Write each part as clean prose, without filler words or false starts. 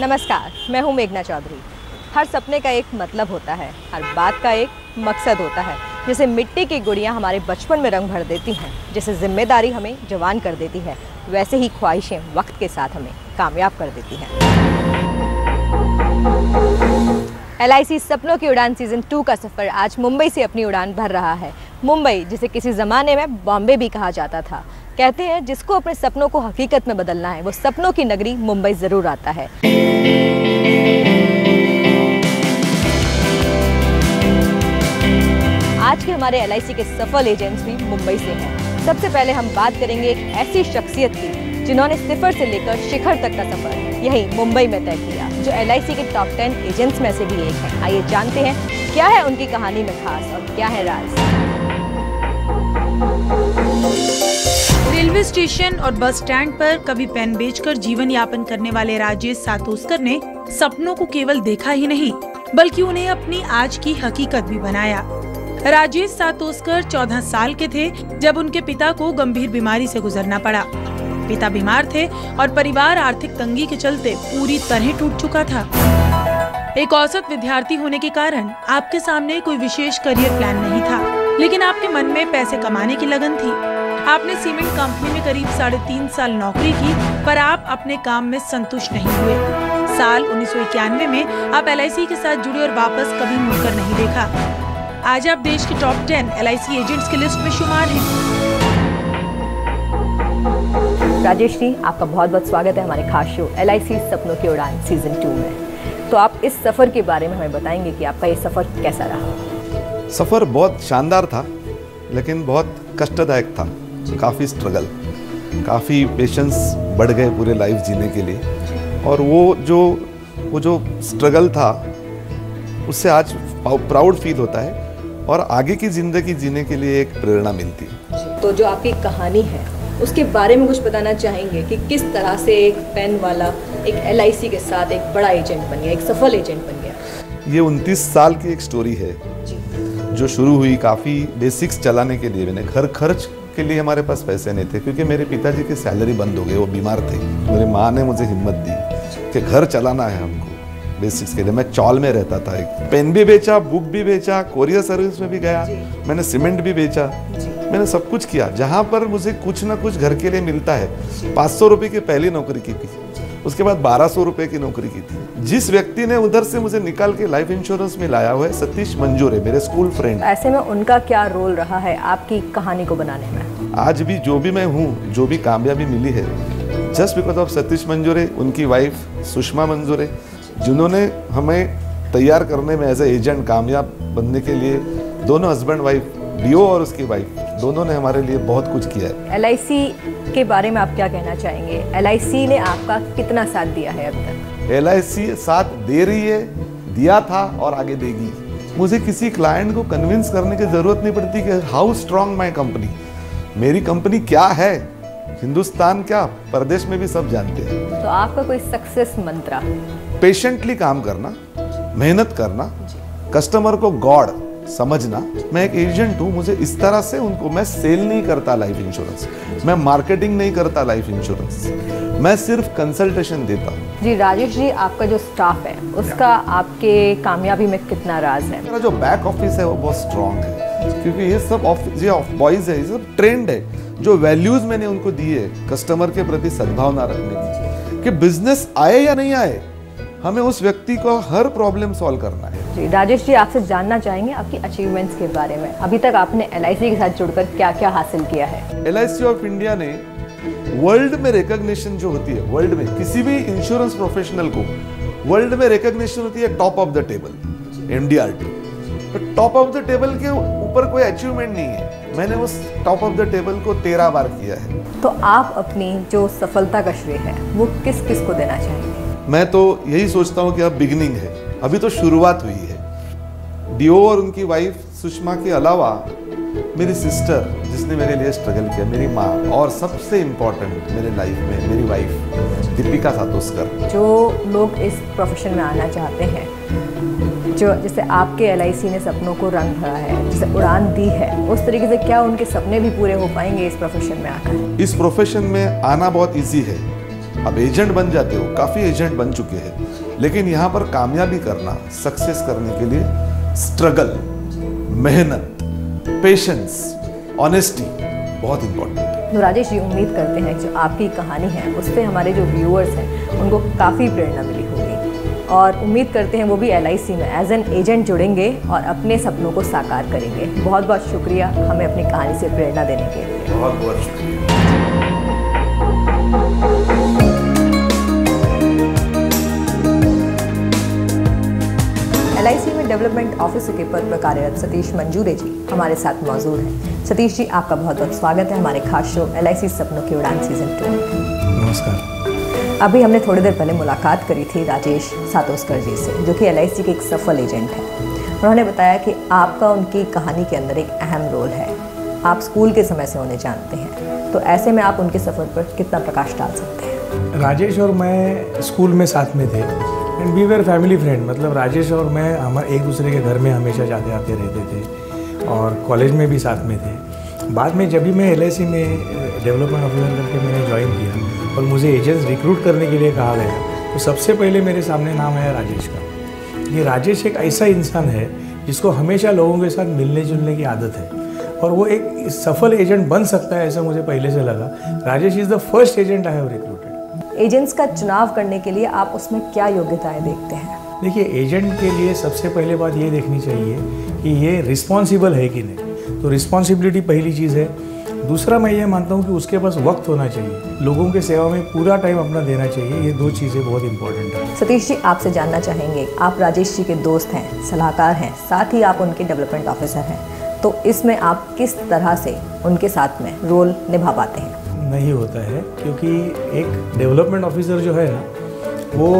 नमस्कार, मैं हूं मेघना चौधरी। हर सपने का एक मतलब होता है, हर बात का एक मकसद होता है। जैसे मिट्टी की गुड़ियाँ हमारे बचपन में रंग भर देती हैं, जैसे जिम्मेदारी हमें जवान कर देती है, वैसे ही ख्वाहिशें वक्त के साथ हमें कामयाब कर देती हैं। LIC सपनों की उड़ान सीज़न 2 का सफ़र आज मुंबई से अपनी उड़ान भर रहा है। मुंबई, जिसे किसी ज़माने में बॉम्बे भी कहा जाता था। कहते हैं जिसको अपने सपनों को हकीकत में बदलना है, वो सपनों की नगरी मुंबई ज़रूर आता है। आज के हमारे LIC के सफल एजेंट्स भी मुंबई से हैं। सबसे पहले हम बात करेंगे एक ऐसी शख्सियत की जिन्होंने सिफर से लेकर शिखर तक का सफर यही मुंबई में तय किया, जो LIC के टॉप 10 एजेंट्स में से भी एक है। आइए जानते हैं क्या है उनकी कहानी में खास और क्या है राज। रेलवे स्टेशन और बस स्टैंड पर कभी पेन बेचकर जीवन यापन करने वाले राजेश सातोस्कर ने सपनों को केवल देखा ही नहीं, बल्कि उन्हें अपनी आज की हकीकत भी बनाया। राजेश सातोस्कर 14 साल के थे जब उनके पिता को गंभीर बीमारी से गुजरना पड़ा। पिता बीमार थे और परिवार आर्थिक तंगी के चलते पूरी तरह टूट चुका था। एक औसत विद्यार्थी होने के कारण आपके सामने कोई विशेष करियर प्लान नहीं था, लेकिन आपके मन में पैसे कमाने की लगन थी। आपने सीमेंट कंपनी में करीब 3.5 साल नौकरी की, पर आप अपने काम में संतुष्ट नहीं हुए। साल 1991 में आप LIC के साथ जुड़े और वापस कभी मुड़कर नहीं देखा। आज आप देश के टॉप 10 LIC एजेंट्स की लिस्ट में शुमार हैं। राजेश जी, आपका बहुत बहुत स्वागत है हमारे खास शो LIC सपनों की उड़ान सीज़न 2 में। तो आप इस सफ़र के बारे में हमें बताएंगे कि आपका ये सफ़र कैसा रहा? सफ़र बहुत शानदार था, लेकिन बहुत कष्टदायक था। काफ़ी स्ट्रगल, काफ़ी पेशेंस बढ़ गए पूरे लाइफ जीने के लिए। और वो जो स्ट्रगल था, उससे आज प्राउड फील होता है और आगे की ज़िंदगी जीने के लिए एक प्रेरणा मिलती है। तो जो आपकी कहानी है उसके बारे में कुछ बताना चाहेंगे कि किस तरह से एक पेन वाला एक LIC के साथ एक बड़ा एजेंट बन गया, एक सफल एजेंट बन गया? ये 29 साल की एक स्टोरी है जो शुरू हुई काफ़ी बेसिक्स चलाने के लिए। मैंने घर खर्च के लिए हमारे पास पैसे नहीं थे, क्योंकि मेरे पिताजी की सैलरी बंद हो गई, वो बीमार थे। मेरी माँ ने मुझे हिम्मत दी कि घर चलाना है हमको बेसिक्स के लिए। मैं चौल में रहता था, एक पेन भी बेचा, बुक भी बेचा, कोरियर सर्विस में भी गया, मैंने सीमेंट भी बेचा, मैंने सब कुछ किया जहाँ पर मुझे कुछ ना कुछ घर के लिए मिलता है। 500 रुपये की पहली नौकरी की थी, उसके बाद 1200 रुपये की नौकरी की थी। जिस व्यक्ति ने उधर से मुझे निकाल के लाइफ इंश्योरेंस में लाया हुआ है सतीश मंजूरे, मेरे स्कूल फ्रेंड। ऐसे में उनका क्या रोल रहा है आपकी कहानी को बनाने में? आज भी जो भी मैं हूँ, जो भी कामयाबी मिली है, जस्ट बिकॉज ऑफ सतीश मंजूरे, उनकी वाइफ सुषमा मंजूरे, जिन्होंने हमें तैयार करने में एज ए एजेंट कामयाब बनने के लिए। दोनों हस्बैंड वाइफ, डियो और उसकी वाइफ, दोनों ने हमारे लिए बहुत कुछ किया है। LIC के बारे में आप क्या कहना चाहेंगे? LIC ने आपका कितना साथ दिया है अब तक? LIC साथ दे रही है, दिया था और आगे देगी। मुझे किसी क्लाइंट को कन्विंस करने की जरूरत नहीं पड़ती कि हाउ स्ट्रांग माई कंपनी, मेरी कंपनी क्या है। हिंदुस्तान क्या, प्रदेश में भी सब जानते हैं। तो आपका कोई सक्सेस मंत्र? पेशेंटली काम करना, मेहनत करना, कस्टमर को गॉड समझना। मैं एक एजेंट हूँ, मुझे इस तरह से उनको, मैं सेल नहीं करता लाइफ इंश्योरेंस, मैं मार्केटिंग नहीं करता लाइफ इंश्योरेंस, मैं सिर्फ कंसल्टेशन देता हूँ। जी राजेश जी, आपका जो स्टाफ है उसका आपके कामयाबी में कितना राज है? मेरा जो बैक ऑफिस है वो बहुत स्ट्रांग है, क्योंकि ये सब बॉयज है, ये सब ट्रेंड है। जो वैल्यूज मैंने उनको दी है, कस्टमर के प्रति सद्भावना रखने की, कि बिजनेस आए या नहीं आए, हमें उस व्यक्ति को हर प्रॉब्लम सॉल्व करना है। जी राजेश जी, आपसे जानना चाहेंगे आपकी अचीवमेंट्स के बारे में। अभी तक आपने LIC के साथ जुड़कर क्या क्या हासिल किया है? LIC ऑफ इंडिया ने वर्ल्ड में रिकॉग्निशन जो होती है, वर्ल्ड में किसी भी इंश्योरेंस प्रोफेशनल को वर्ल्ड में रिकॉग्निशन होती है top of the table, MDRT। तो टॉप ऑफ द टेबल के ऊपर कोई अचीवमेंट नहीं है। मैंने उस टॉप ऑफ द टेबल को 13 बार किया है। तो आप अपनी जो सफलता का श्रेय है वो किस किस को देना चाहेंगे? मैं तो यही सोचता हूँ कि अब बिगिनिंग है, अभी तो शुरुआत हुई है। डियो और उनकी वाइफ सुषमा के अलावा मेरी सिस्टर, जिसने मेरे लिए स्ट्रगल किया, मेरी माँ, और सबसे इम्पोर्टेंट मेरे लाइफ में मेरी वाइफ दीपिका सातोस्कर। जो लोग इस प्रोफेशन में आना चाहते हैं, जो जैसे आपके LIC ने सपनों को रंग भरा है, जैसे उड़ान दी है, उस तरीके से क्या उनके सपने भी पूरे हो पाएंगे इस प्रोफेशन में आकर? इस प्रोफेशन में आना बहुत इजी है, अब एजेंट बन जाते हो, काफ़ी एजेंट बन चुके हैं, लेकिन यहाँ पर कामयाबी करना, सक्सेस करने के लिए स्ट्रगल, मेहनत, पेशेंस, ऑनेस्टी बहुत इंपॉर्टेंट है। तो राजेश जी, उम्मीद करते हैं जो आपकी कहानी है उससे हमारे जो व्यूअर्स हैं उनको काफ़ी प्रेरणा मिली होगी, और उम्मीद करते हैं वो भी LIC में एज एन एजेंट जुड़ेंगे और अपने सपनों को साकार करेंगे। बहुत बहुत शुक्रिया हमें अपनी कहानी से प्रेरणा देने के लिए। बहुत बहुत शुक्रिया। LIC में डेवलपमेंट ऑफिसर के पद पर कार्यरत सतीश मंजूरे जी हमारे साथ मौजूद हैं। सतीश जी, आपका बहुत बहुत स्वागत है हमारे खास शो LIC सपनों की उड़ान सीजन 2 में। नमस्कार। अभी हमने थोड़ी देर पहले मुलाकात करी थी राजेश सातोस्कर जी से, जो कि LIC के एक सफल एजेंट हैं। उन्होंने बताया कि आपका उनकी कहानी के अंदर एक अहम रोल है। आप स्कूल के समय से उन्हें जानते हैं, तो ऐसे में आप उनके सफ़र पर कितना प्रकाश डाल सकते हैं? राजेश और मैं स्कूल में साथ में थे and we were family friend. मतलब राजेश और मैं हम एक दूसरे के घर में हमेशा जाते आते रहते थे और कॉलेज में भी साथ में थे। बाद में जब भी मैं LIC में डेवलपमेंट ऑफिसर करके मैंने ज्वाइन किया और मुझे एजेंट्स रिक्रूट करने के लिए कहा गया, तो सबसे पहले मेरे सामने नाम आया राजेश का। ये राजेश एक ऐसा इंसान है जिसको हमेशा लोगों के साथ मिलने जुलने की आदत है और वो एक सफल एजेंट बन सकता है, ऐसा मुझे पहले से लगा। Rajesh is the first agent I have recruited. Agents का चुनाव करने के लिए आप उसमें क्या योग्यताएं देखते हैं? देखिए, एजेंट के लिए सबसे पहले बात ये देखनी चाहिए कि ये रिस्पॉन्सिबल है कि नहीं। तो रिस्पॉन्सिबिलिटी पहली चीज़ है। दूसरा, मैं ये मानता हूँ कि उसके पास वक्त होना चाहिए, लोगों के सेवा में पूरा टाइम अपना देना चाहिए। ये दो चीज़ें बहुत इंपॉर्टेंट है। सतीश जी, आपसे जानना चाहेंगे, आप राजेश जी के दोस्त हैं, सलाहकार हैं, साथ ही आप उनके डेवलपमेंट ऑफिसर हैं, तो इसमें आप किस तरह से उनके साथ में रोल निभा पाते हैं? नहीं होता है, क्योंकि एक डेवलपमेंट ऑफिसर जो है ना, वो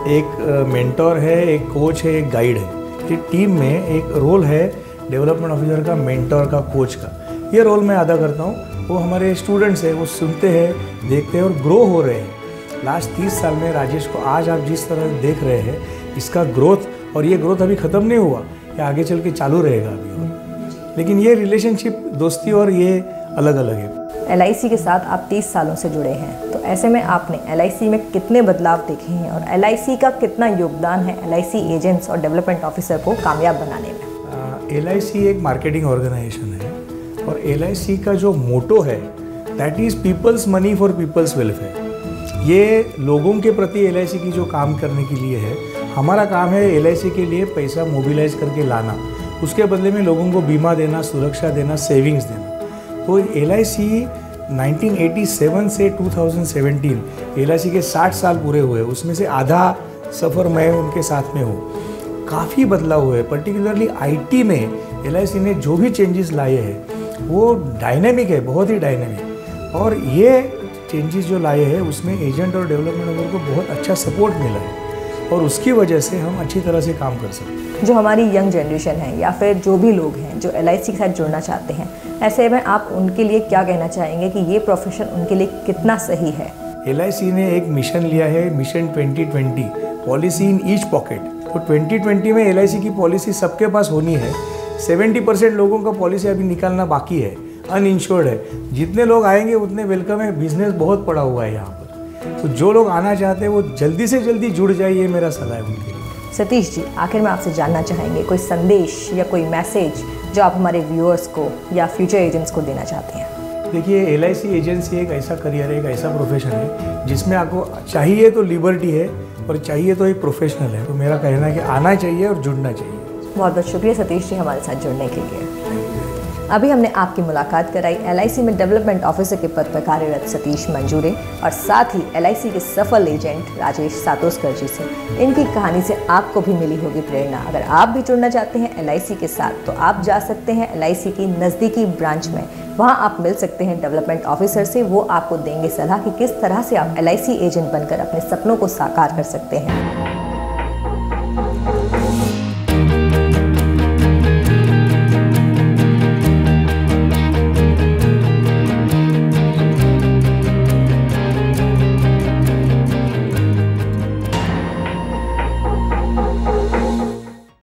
एक मेंटोर है, एक कोच है, एक गाइड है। कि टीम में एक रोल है डेवलपमेंट ऑफिसर का, मेंटोर का, कोच का। ये रोल मैं अदा करता हूँ। वो हमारे स्टूडेंट्स हैं, वो सुनते हैं, देखते हैं और ग्रो हो रहे हैं। लास्ट 30 साल में राजेश को आज आप जिस तरह देख रहे हैं, इसका ग्रोथ, और ये ग्रोथ अभी ख़त्म नहीं हुआ, ये आगे चल के चालू रहेगा अभी और। लेकिन ये रिलेशनशिप, दोस्ती और ये अलग अलग है। LIC के साथ आप 30 सालों से जुड़े हैं, तो ऐसे में आपने LIC में कितने बदलाव देखे हैं और LIC का कितना योगदान है LIC एजेंट्स और डेवलपमेंट ऑफिसर को कामयाब बनाने में? LIC एक मार्केटिंग ऑर्गेनाइजेशन है और LIC का जो मोटो है that is people's money for people's welfare. ये लोगों के प्रति LIC की जो काम करने के लिए है। हमारा काम है LIC के लिए पैसा मोबिलाइज करके लाना, उसके बदले में लोगों को बीमा देना, सुरक्षा देना, सेविंग्स देना। तो LIC 1987 से 2017 LIC के 60 साल पूरे हुए, उसमें से आधा सफ़र मैं उनके साथ में हूँ। काफ़ी बदलाव हुए, पर्टिकुलरली IT में LIC ने जो भी चेंजेस लाए हैं वो डायनेमिक है, बहुत ही डायनेमिक। और ये चेंजेस जो लाए हैं उसमें एजेंट और डेवलपमेंट ऑफिसर को बहुत अच्छा सपोर्ट मिला है और उसकी वजह से हम अच्छी तरह से काम कर सकते हैं। जो हमारी यंग जनरेशन है या फिर जो भी लोग हैं जो LIC के साथ जुड़ना चाहते हैं, ऐसे में आप उनके लिए क्या कहना चाहेंगे कि ये प्रोफेशन उनके लिए कितना सही है? LIC ने एक मिशन लिया है, mission 2020, policy in each pocket. तो 2020 में LIC की पॉलिसी सबके पास होनी है। 70% लोगों का पॉलिसी अभी निकालना बाकी है, अनइंश्योर्ड है। जितने लोग आएंगे उतने वेलकम है, बिजनेस बहुत पड़ा हुआ है यहाँ पर। तो जो लोग आना चाहते हैं वो जल्दी से जल्दी जुड़ जाइए, ये मेरा सलाह है उनके लिए। सतीश जी, आखिर में आपसे जानना चाहेंगे कोई संदेश या कोई मैसेज जो आप हमारे व्यूअर्स को या फ्यूचर एजेंट्स को देना चाहते हैं? देखिए, LIC एजेंसी एक ऐसा करियर है, एक ऐसा प्रोफेशन है जिसमें आपको चाहिए तो लिबर्टी है और चाहिए तो एक प्रोफेशनल है। तो मेरा कहना है कि आना चाहिए और जुड़ना चाहिए। बहुत बहुत शुक्रिया सतीश जी हमारे साथ जुड़ने के लिए। अभी हमने आपकी मुलाकात कराई LIC में डेवलपमेंट ऑफिसर के पद पर कार्यरत सतीश मंजूरे और साथ ही LIC के सफल एजेंट राजेश सातोस्कर जी से। इनकी कहानी से आपको भी मिली होगी प्रेरणा। अगर आप भी जुड़ना चाहते हैं LIC के साथ तो आप जा सकते हैं LIC की नज़दीकी ब्रांच में। वहां आप मिल सकते हैं डेवलपमेंट ऑफिसर से। वो आपको देंगे सलाह कि किस तरह से आप LIC एजेंट बनकर अपने सपनों को साकार कर सकते हैं।